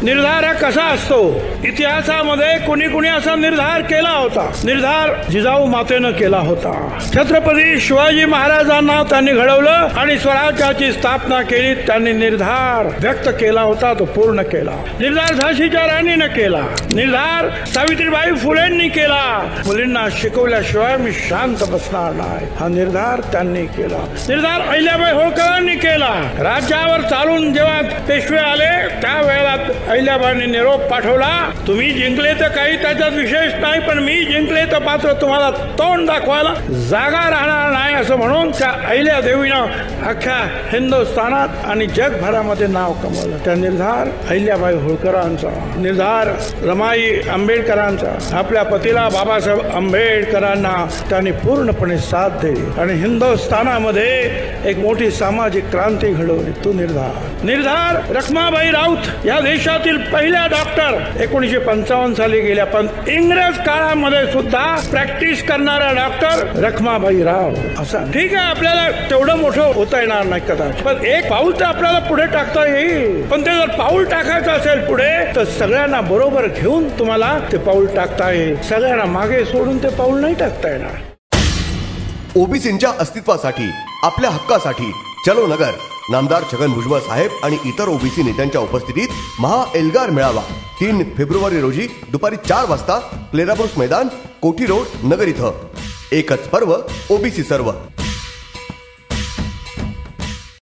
निर्धार हा कसा असतो, इतिहासामध्ये कुणी कुणी असा निर्धार केला होता. निर्धार जिजाऊ मातेनं केला होता. छत्रपती शिवाजी महाराजांना त्यांनी घडवलं आणि स्वराज्याची स्थापना केली. त्यांनी निर्धार व्यक्त केला होता, तो पूर्ण केला. निर्धार झाशीच्या राणीनं केला. निर्धार सावित्रीबाई फुलेंनी केला. मुलींना शिकवल्याशिवाय मी शांत बसणार नाही, हा निर्धार त्यांनी केला. निर्धार अहिल्याबाई होळकरांनी केला. राज्यावर चालून जेव्हा पेशवे आले त्यावेळेला अहिल्याबाईंनी निरोप पाठवला, तुम्ही जिंकले तर काही त्याच्यात विशेष नाही, पण मी जिंकले तर मात्र तुम्हाला तोंड दाखवायला जागा राहणार नाही, असं म्हणून त्या अहिल्यादेवीनं अख्ख्या हिंदुस्थानात आणि जगभरामध्ये नाव कमवलं. त्या निर्धार अहिल्याबाई होळकरांचा, निर्धार रमाई आंबेडकरांचा. आपल्या पतीला बाबासाहेब आंबेडकरांना त्यांनी पूर्णपणे साथ दिली आणि हिंदुस्थानामध्ये एक मोठी सामाजिक क्रांती घडवली. तो निर्धार रखमाबाई राऊत या देशातील पहिल्या डॉक्टर 1955 साली गेल्या, पण इंग्रज काळामध्ये सुद्धा प्रॅक्टिस करणारा डॉक्टर रखमाबाई राव असा. ठीक आहे, आपल्याला तेवढं मोठं होता येणार नाही कदाचित, पण एक पाऊल तर आपल्याला पुढे टाकता येईल. पण ते जर पाऊल टाकायचं असेल पुढे, तर सगळ्यांना बरोबर घेऊन तुम्हाला ते पाऊल टाकता येईल. सगळ्यांना मागे सोडून ते पाऊल नाही टाकता येणार. ओबीसींच्या अस्तित्वासाठी, आपल्या हक्कासाठी चलो नगर, नामदार छगन भुजबळ साहेब आणि इतर ओबीसी नेत्यांच्या उपस्थितीत महा एल्गार मेळावा 3 फेब्रुवारी रोजी दुपारी 4 वाजता प्लेराबोस मैदान, कोठी रोड, नगर इथं. एकच पर्व, ओबीसी सर्व.